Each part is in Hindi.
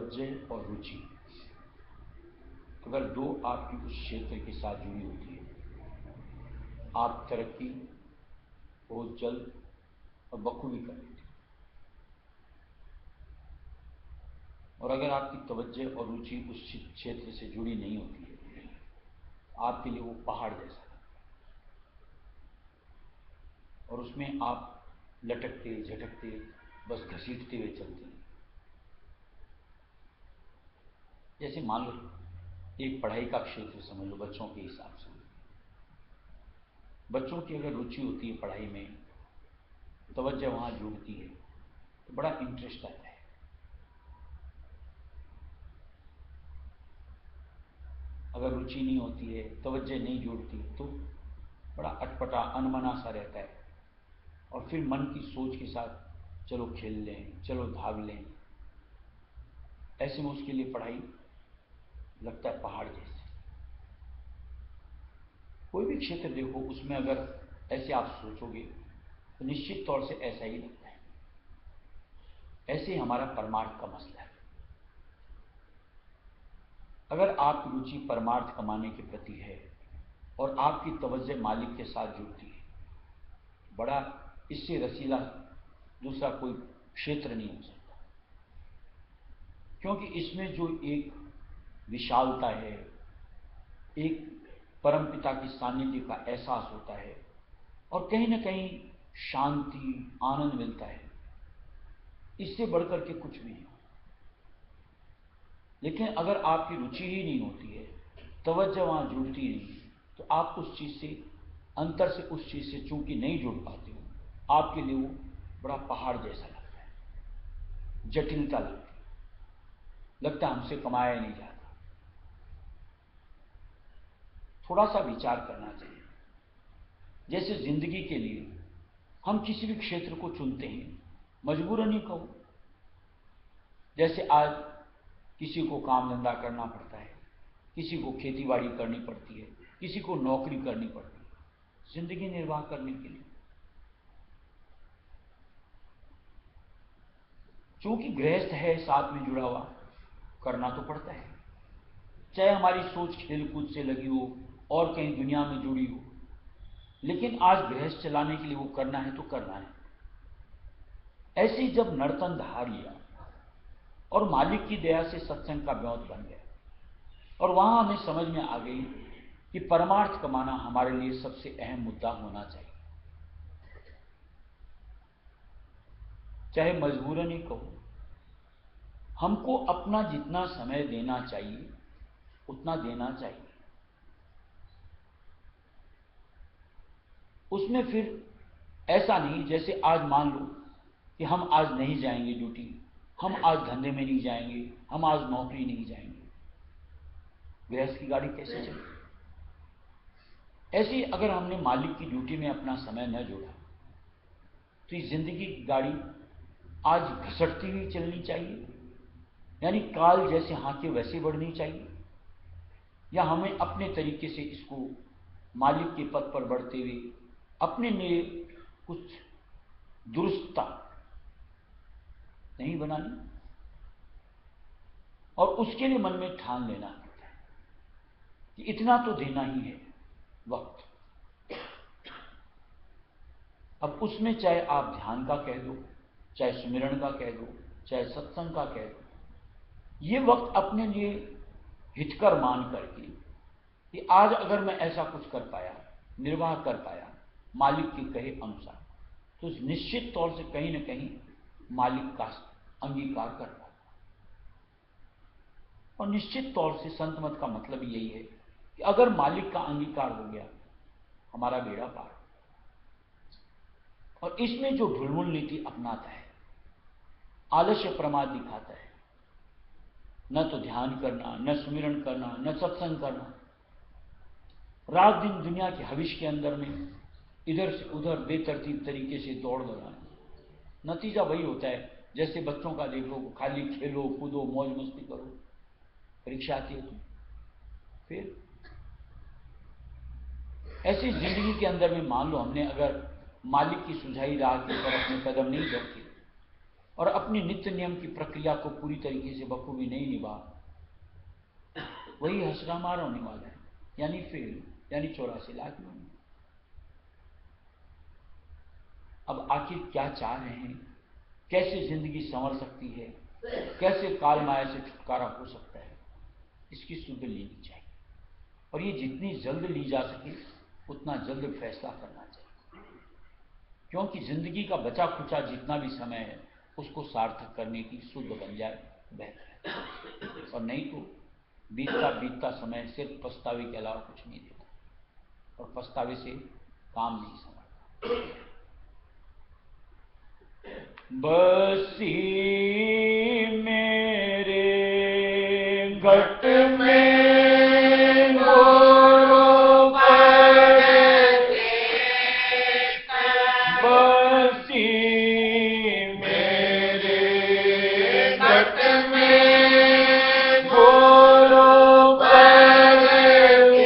तवज्जो और रुचि अगर दो आपकी उस क्षेत्र के साथ जुड़ी होती है, आप तरक्की बहुत जल्द और बखूबी कर लेते हैं। और अगर आपकी तवज्जो और रुचि उस क्षेत्र से जुड़ी नहीं होती है, आपके लिए वो पहाड़ जैसा है और उसमें आप लटकते झटकते बस घसीटते हुए चलते हैं। जैसे मान लो एक पढ़ाई का क्षेत्र समझ लो, बच्चों के हिसाब से बच्चों की अगर रुचि होती है पढ़ाई में, तवज्जो वहाँ जुड़ती है तो बड़ा इंटरेस्ट आता है। अगर रुचि नहीं होती है, तवज्जो नहीं जुड़ती तो बड़ा अटपटा अनमना सा रहता है और फिर मन की सोच के साथ चलो खेल लें, चलो भाग लें, ऐसे में उसके लिए पढ़ाई लगता है पहाड़ जैसे। कोई भी क्षेत्र देखो, उसमें अगर ऐसे आप सोचोगे तो निश्चित तौर से ऐसा ही लगता है। ऐसे हमारा परमार्थ का मसला है। अगर आपकी रुचि परमार्थ कमाने के प्रति है और आपकी तवज्जो मालिक के साथ जुड़ती है, बड़ा इससे रसीला दूसरा कोई क्षेत्र नहीं हो सकता, क्योंकि इसमें जो एक विशालता है, एक परमपिता की सानिध्य का एहसास होता है और कहीं ना कहीं शांति आनंद मिलता है, इससे बढ़कर के कुछ भी नहीं। लेकिन अगर आपकी रुचि ही नहीं होती है, तवज्जो वहाँ जुड़ती नहीं, तो आप उस चीज़ से अंतर से उस चीज़ से चूंकि नहीं जुड़ पाते हो, आपके लिए वो बड़ा पहाड़ जैसा लगता है, जटिलता लगती है, लगता है हमसे कमाया नहीं जाता। थोड़ा सा विचार करना चाहिए। जैसे जिंदगी के लिए हम किसी भी क्षेत्र को चुनते हैं, मजबूरन ही कहो। जैसे आज किसी को काम धंधा करना पड़ता है, किसी को खेती बाड़ी करनी पड़ती है, किसी को नौकरी करनी पड़ती है जिंदगी निर्वाह करने के लिए। चूंकि गृहस्थ है, साथ में जुड़ा हुआ, करना तो पड़ता है, चाहे हमारी सोच खेलकूद से लगी हो और कहीं दुनिया में जुड़ी हो, लेकिन आज गृहस्थ चलाने के लिए वो करना है तो करना है। ऐसे ही जब नर्तन धार लिया और मालिक की दया से सत्संग का ब्योत बन गया और वहां हमें समझ में आ गई कि परमार्थ कमाना हमारे लिए सबसे अहम मुद्दा होना चाहिए। चाहे मजबूरन ही कहो, हमको अपना जितना समय देना चाहिए उतना देना चाहिए। उसमें फिर ऐसा नहीं जैसे आज मान लो कि हम आज नहीं जाएंगे ड्यूटी, हम आज धंधे में नहीं जाएंगे, हम आज नौकरी नहीं जाएंगे, गृहस्थ की गाड़ी कैसे चलेगी? ऐसे ही अगर हमने मालिक की ड्यूटी में अपना समय न जोड़ा तो इस जिंदगी की गाड़ी आज घसटती हुई चलनी चाहिए, यानी काल जैसे हाके वैसे बढ़नी चाहिए, या हमें अपने तरीके से इसको मालिक के पथ पर बढ़ते हुए अपने लिए कुछ दुरुस्तता नहीं बनानी और उसके लिए मन में ठान लेना पड़ता है कि इतना तो देना ही है वक्त। अब उसमें चाहे आप ध्यान का कह दो, चाहे सुमिरन का कह दो, चाहे सत्संग का कह दो, ये वक्त अपने लिए हितकर मान करके कि आज अगर मैं ऐसा कुछ कर पाया, निर्वाह कर पाया मालिक के कहे अनुसार, तो निश्चित तौर से कहीं न कहीं मालिक का अंगीकार कर पाता। और निश्चित तौर से संत मत का मतलब यही है कि अगर मालिक का अंगीकार हो गया, हमारा बेड़ा पार। और इसमें जो ढुलमुल नीति अपनाता है, आलस्य प्रमाद दिखाता है, न तो ध्यान करना, न सुमिरन करना, न सत्संग करना, रात दिन दुनिया के हविष के अंदर में इधर से उधर बेतरतीब तरीके से दौड़ लगाना, नतीजा वही होता है जैसे बच्चों का देख लो, खाली खेलो कूदो मौज मस्ती करो, परीक्षा आती है तो फिर ऐसी जिंदगी के अंदर में मान लो हमने अगर मालिक की सुझाई राह के ऊपर अपने कदम नहीं रखे और अपनी नित्य नियम की प्रक्रिया को पूरी तरीके से बखूबी नहीं निभा, वही हसरा मार होने वाला है, यानी फेल, यानी 84 लाख लोग। अब आखिर क्या चाह रहे हैं, कैसे जिंदगी संवर सकती है, कैसे काल माया से छुटकारा हो सकता है, इसकी सुध लेनी चाहिए। और ये जितनी जल्द ली जा सके उतना जल्द फैसला करना चाहिए, क्योंकि जिंदगी का बचा खुचा जितना भी समय है उसको सार्थक करने की शुद्ध बन जाए बेहतर है। और नहीं तो बीतता बीतता समय सिर्फ पछतावे के अलावा कुछ नहीं देता, और पछतावे से काम नहीं संभलता। बसी मेरे घट में गुरु पड़ते, बसी मेरे घट में गुरु पड़ते,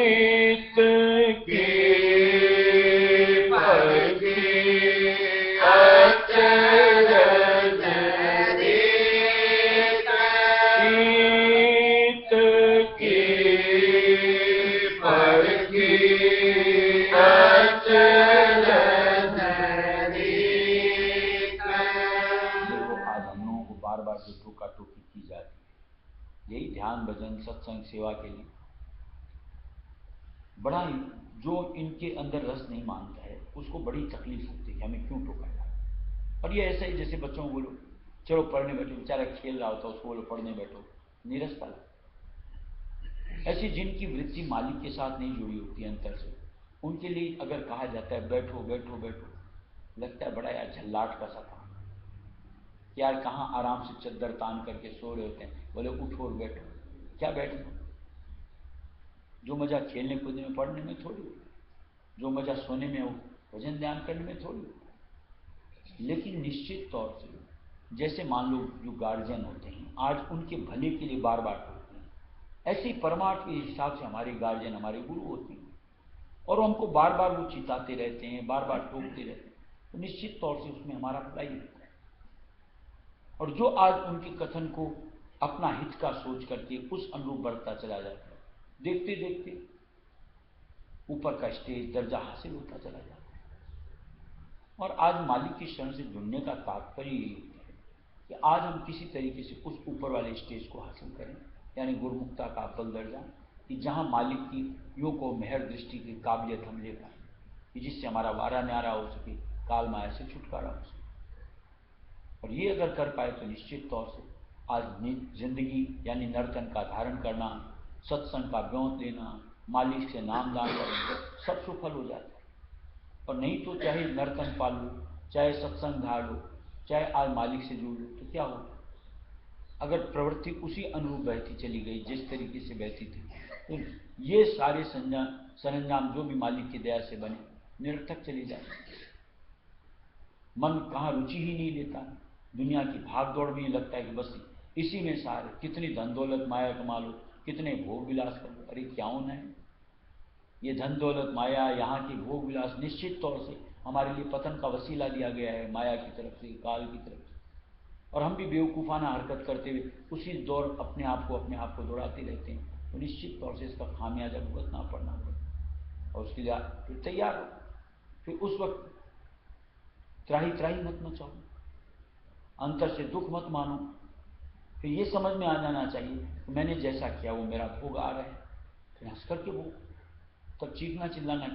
प्रीत की टोकी की जाती है। यही ध्यान भजन सत्संग सेवा के लिए बड़ा ही, जो इनके अंदर रस नहीं मानता है उसको बड़ी तकलीफ होती है कि हमें क्यों टोका जाए। और ये ऐसा ही जैसे बच्चों को बोलो चलो पढ़ने बैठो, बेचारा खेल रहा होता है उसको बोलो पढ़ने बैठो, निरस्ता लगता। ऐसी जिनकी वृत्ति मालिक के साथ नहीं जुड़ी होती अंतर से, उनके लिए अगर कहा जाता है बैठो बैठो बैठो, लगता है बड़ा यार झल्लाट का सा काम, यार कहाँ आराम से चद्दर तान करके सो रहे होते हैं, बोले उठो और बैठो। क्या बैठना, जो मजा खेलने कूदने में पढ़ने में थोड़ी होता, जो मजा सोने में हो भजन ध्यान करने में थोड़ी होता। लेकिन निश्चित तौर से जैसे मान लो जो गार्जियन होते हैं आज उनके भले के लिए बार बार टोकते हैं, ऐसे ही परमार्थ के हिसाब से हमारे गार्जियन हमारे गुरु होते हैं, और हमको बार बार वो चिताते रहते हैं, बार बार टोकते रहते हैं, तो निश्चित तौर से उसमें हमारा भला ही होता है। और जो आज उनके कथन को अपना हित का सोच करके उस अनुरूप बढ़ता चला जाता है, देखते देखते ऊपर का स्टेज दर्जा हासिल होता चला जाता है। और आज मालिक की शरण से जुड़ने का तात्पर्य यही होता है कि आज हम किसी तरीके से उस ऊपर वाले स्टेज को हासिल करें, यानी गुरुमुक्ता का अव्वल दर्जा, कि जहाँ मालिक की यूँ को मेहर दृष्टि की काबिलियत हम ले पाए, कि जिससे हमारा वारा न्यारा हो सके, काल माया से छुटकारा हो सके। और ये अगर कर पाए तो निश्चित तौर से आज जिंदगी यानी नर्तन का धारण करना, सत्संग का ब्योंत लेना, मालिक से नाम दान करना, सब सुफल हो जाता है। और नहीं तो चाहे नर्तन पालो, चाहे सत्संग धार लो, चाहे आज मालिक से जुड़ लो, तो क्या होगा, अगर प्रवृत्ति उसी अनुरूप बहती चली गई जिस तरीके से बहती थी, तो ये सारे सरंजाम जो भी मालिक की दया से बने निरर्थक चले जाते। मन कहाँ रुचि ही नहीं लेता, दुनिया की भाग दौड़ में लगता है कि बस इसी में सारे, कितनी धन दौलत माया कमा लो, कितने भोग विलास कर लो। अरे क्या होना है, ये धन दौलत माया, यहाँ की भोग विलास निश्चित तौर से हमारे लिए पतन का वसीला दिया गया है माया की तरफ से, काल की तरफ से। और हम भी बेवकूफ़ाना हरकत करते हुए उसी दौर अपने आप को दौड़ाते रहते हैं, तो निश्चित तौर से इसका खामियाजा भुगतना पड़ना पड़ता। और उसके लिए फिर तैयार हो, फिर उस वक्त त्राही त्राही मत मचाओ, अंतर से दुख मत मानो, फिर ये समझ में आ जाना चाहिए कि मैंने जैसा किया वो मेरा भोग आ रहा है, फिर हंस करके भोग, तब चीखना चिल्लाना।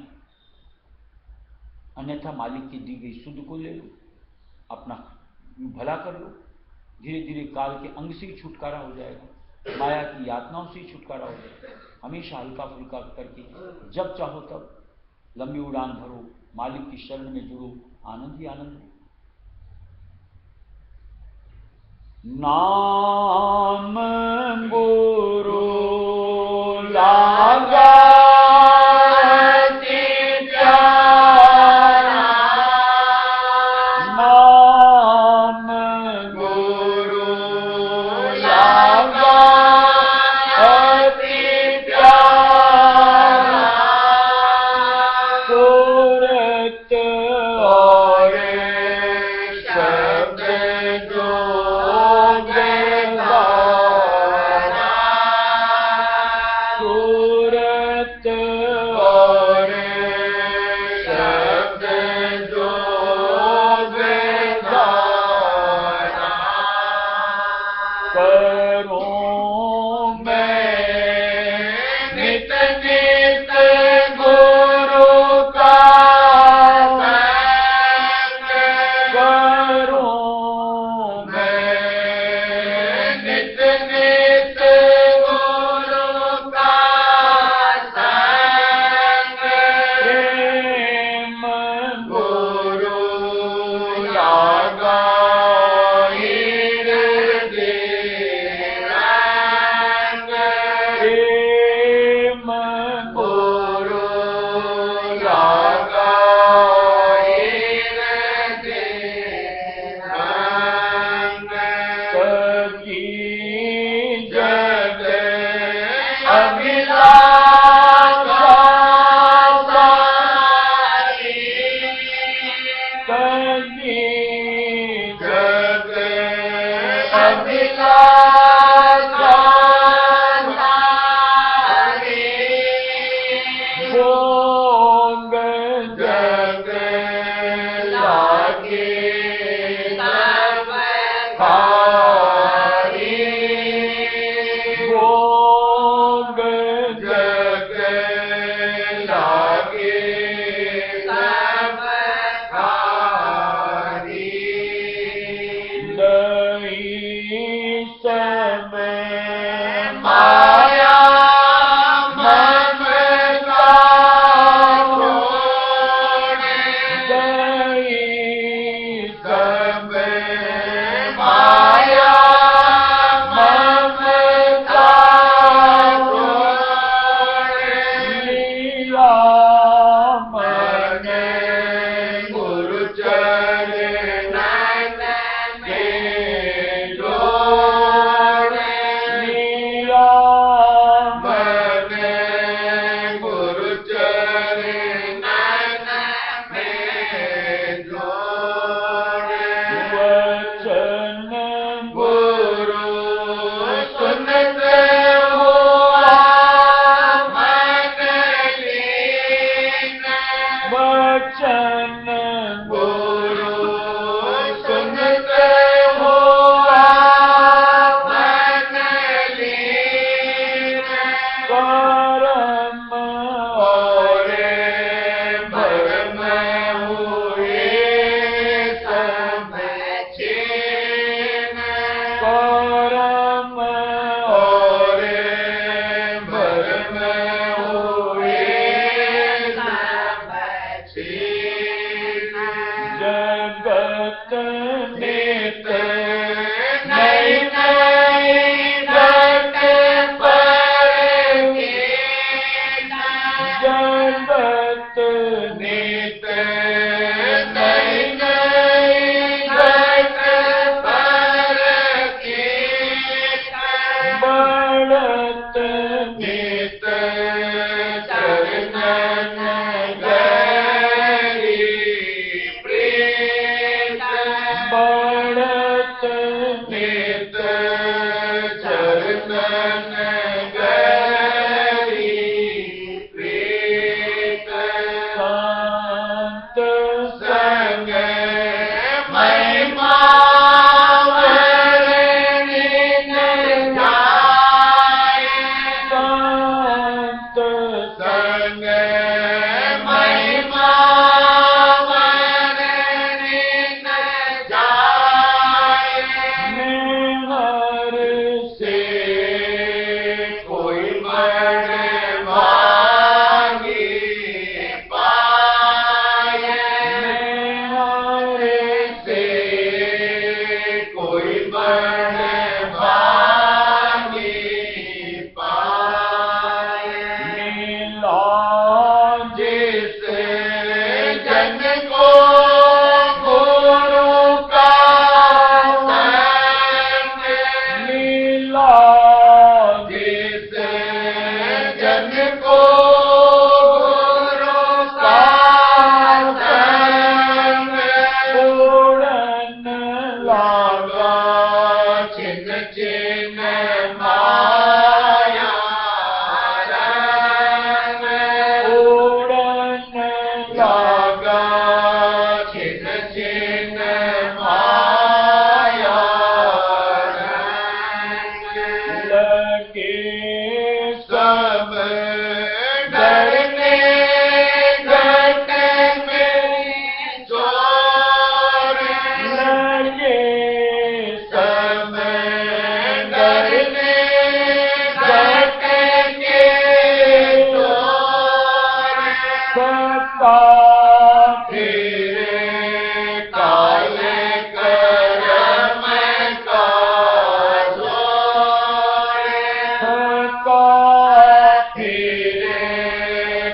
अन्यथा मालिक की दी गई शुद्ध को ले लो, अपना भला कर लो, धीरे धीरे काल के अंग से ही छुटकारा हो जाएगा, माया की यातनाओं से ही छुटकारा हो जाएगा। हमेशा हल्का फुल्का करके जब चाहो तब लंबी उड़ान भरो, मालिक की शरण में जुड़ो, आनंद ही आनंद है। नाम गुरु लागा सूरत और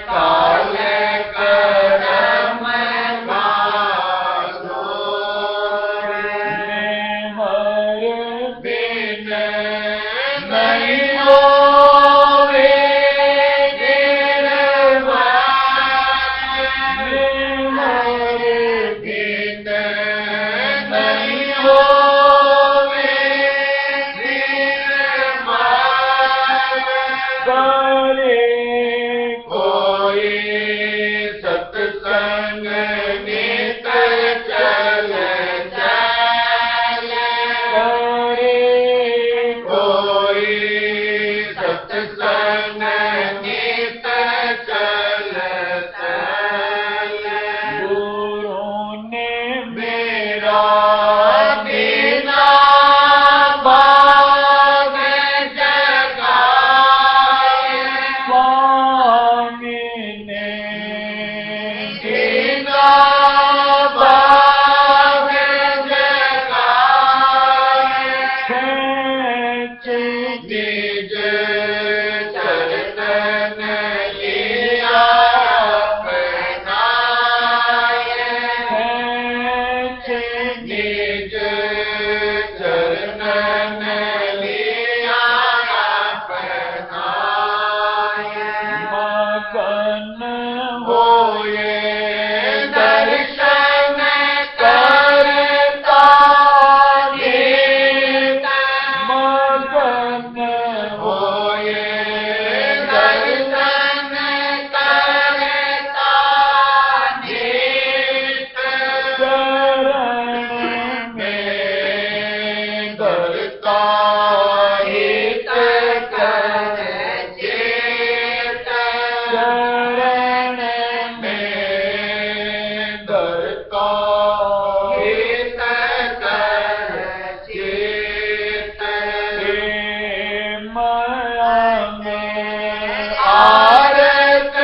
काले कर होए दर्शन करता नित मगन होए दर्शन करता नित शरण में दरता हित कर चेत शरण में दरता हित कर चेत माया में आरत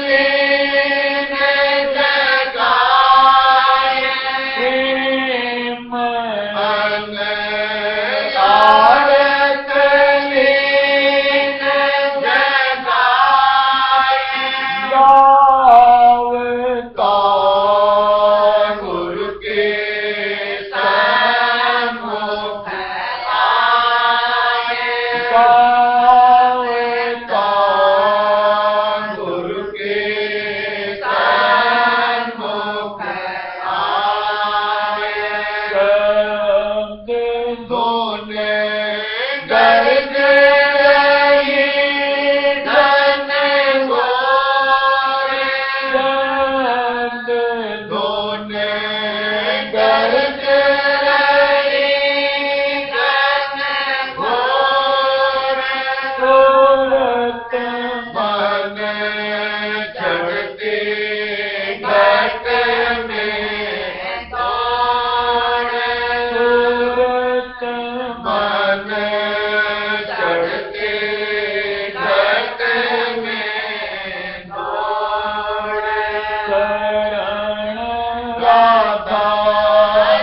लीन जगाए प्रेम मन आरत लीन जगाए गावता गुरु के सन्मुख आए गावता गुरु के सन्मुख आए शब्द धोने गर्ज रही धन गोरे शब्द धोने गर्ज रही धन गोरे सूरत मन चढ़ते घट में दौड़े सूरत मन चढ़ते घट में दौड़े शरण राधा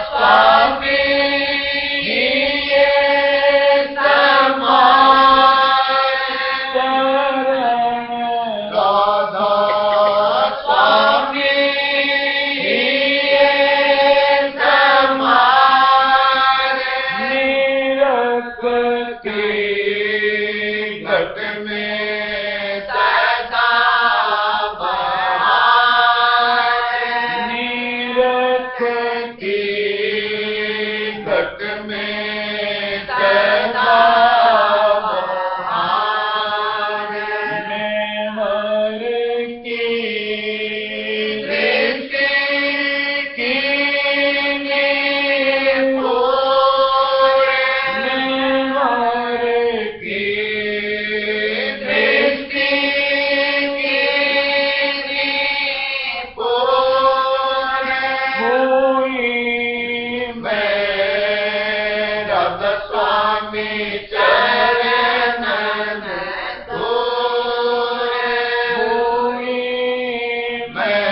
स्वामी ये समाए शरण राधा स्वामी ये समाए निरखती घट में सदा बहाए निरखती घट में सदा बहाए मेहर की दृष्टि कीनी पूरे मेहर की दृष्टि कीनी पूरे हुई मैं राधा स्वामी चरणन धोरे हुई मैं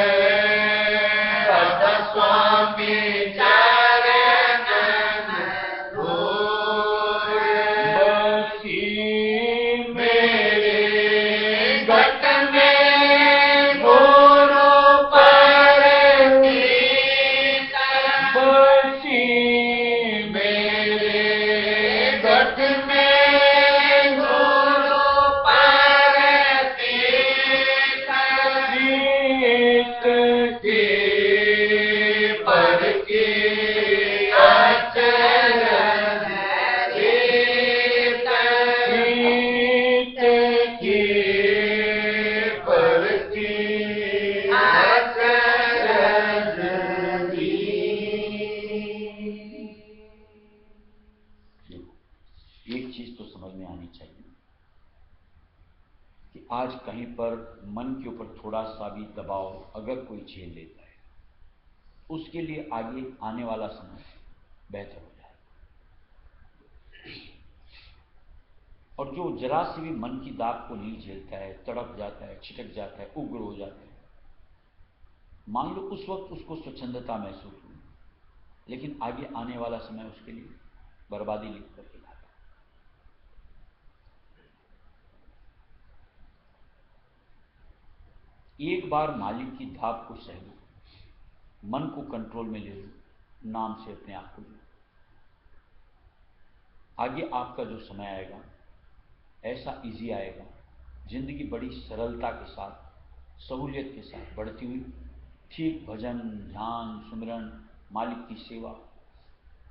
राधा स्वामी चरणन धोरे बसी मेरे घट में गुरु परनीत बसी मेरे घट में गुरु परनीत जीत की पर की अचरन जीत की पर की अचरन एक चीज तो समझ में आनी चाहिए कि आज कहीं पर मन के ऊपर थोड़ा सा भी दबाव अगर कोई झेल लेता है उसके लिए आगे आने वाला समय बेहतर हो जाए और जो जरा से भी मन की दाग को नहीं झेलता है, तड़प जाता है, छिटक जाता है, उग्र हो जाता है, मान लो उस वक्त उसको स्वच्छंदता महसूस हुई, लेकिन आगे आने वाला समय उसके लिए बर्बादी लिख करके लाता है। एक बार मालिक की धाप को सह लो, मन को कंट्रोल में ले लो, नाम से अपने आप को लो। आगे आपका जो समय आएगा ऐसा इजी आएगा, जिंदगी बड़ी सरलता के साथ सहूलियत के साथ बढ़ती हुई ठीक भजन, ध्यान, सुमिरन, मालिक की सेवा,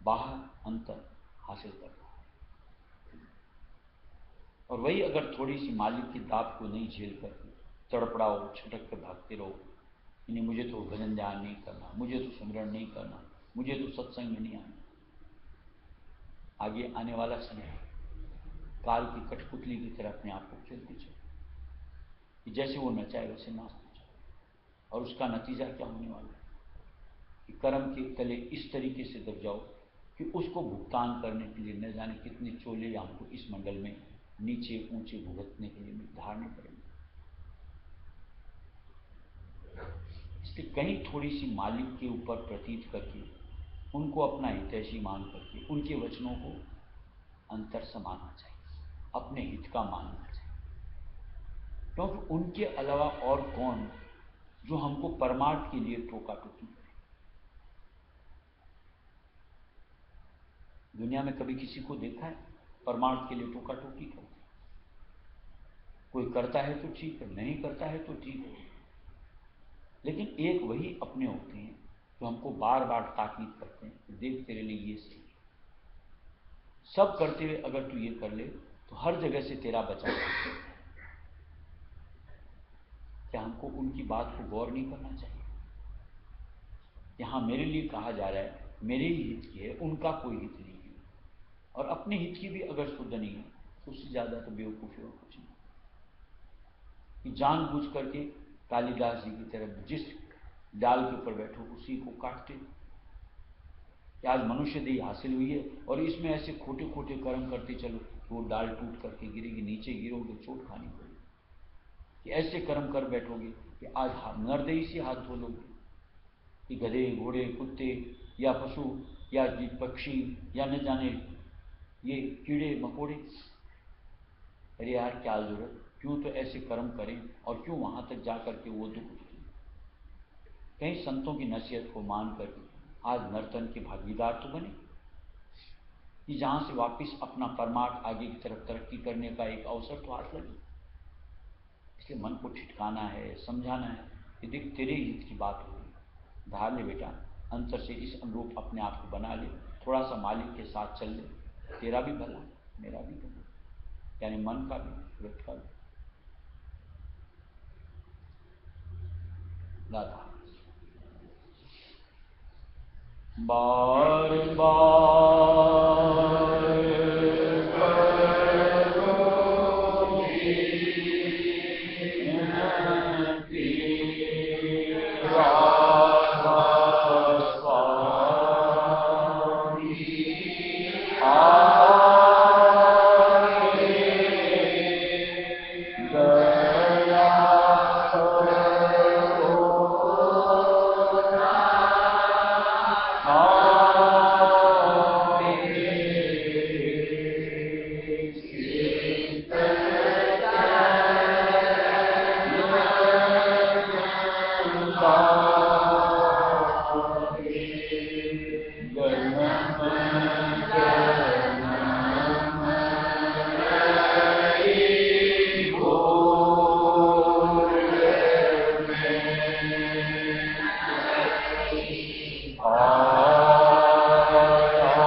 बाहर अंतर हासिल कर रहा है। और वही अगर थोड़ी सी मालिक की दाब को नहीं झेल कर तड़पड़ाओ, छटक कर भागते रहो, इन्हें मुझे तो भजन ध्यान नहीं करना, मुझे तो सुमिरन नहीं करना, मुझे तो सत्संग में नहीं आना, आगे आने वाला समय काल की कठपुतली की तरह अपने आप को खेलते चलो, जैसे वो नचाए वैसे नाचते चलो। और उसका नतीजा क्या होने वाला है कि कर्म के तले इस तरीके से दब जाओ कि उसको भुगतान करने के लिए न जाने कितने चोले हमको इस मंडल में नीचे ऊंचे भुगतने के लिए धारने पड़ेंगे। इसलिए कहीं थोड़ी सी मालिक के ऊपर प्रतीत करके, उनको अपना हितैषी मान करके उनके वचनों को अंतर से मानना चाहिए, अपने हित का मानना चाहिए, क्योंकि उनके अलावा और कौन जो हमको परमार्थ के लिए टोका टोकी करे। दुनिया में कभी किसी को देखा है परमार्थ के लिए टोका टोकी करते? कोई करता है तो ठीक है, नहीं करता है तो ठीक है, लेकिन एक वही अपने होते हैं जो हमको बार बार ताकीद करते हैं कि देख तेरे लिए ये सही, सब करते हुए अगर तू ये कर ले तो हर जगह से तेरा बचाव है। क्या हमको उनकी बात को गौर नहीं करना चाहिए? यहां मेरे लिए कहा जा रहा है मेरे ही हित की है, उनका कोई हित नहीं है, और अपने हित की भी अगर शुद्ध नहीं है तो उससे ज्यादा तो बेवकूफी और कुछ नहीं कि जानबूझ करके कालिदास जी की तरह जिस डाल के ऊपर बैठो उसी को काटते। कि आज मनुष्य देह हासिल हुई है और इसमें ऐसे खोटे खोटे कर्म करते चलो कि वो डाल टूट करके गिरेगी, नीचे गिरोगे चोट खानी पड़ेगी। कि ऐसे कर्म कर बैठोगे कि आज नरदेही से हाथ धो लोगे कि गधे, घोड़े, कुत्ते या पशु या पक्षी या न जाने ये कीड़े मकोड़े, अरे यार क्या जरूरत, क्यों तो ऐसे कर्म करें और क्यों वहां तक जा करके वो दुख उठाएं। कहीं संतों की नसीहत को मान कर आज नर्तन के भागीदार तो बने कि जहां से वापिस अपना परमार्थ आगे की तरफ तरक्की करने का एक अवसर तो हाथ लगे। इसलिए मन को ठिठकाना है, समझाना है कि देख तेरे हित की बात होगी, धार ले बेटा, अंतर से इस अनुरूप अपने आप को बना ले, थोड़ा सा मालिक के साथ चल ले, तेरा भी भला मेरा भी भला, यानी मन का भी व्रत का भी। दादा बार बार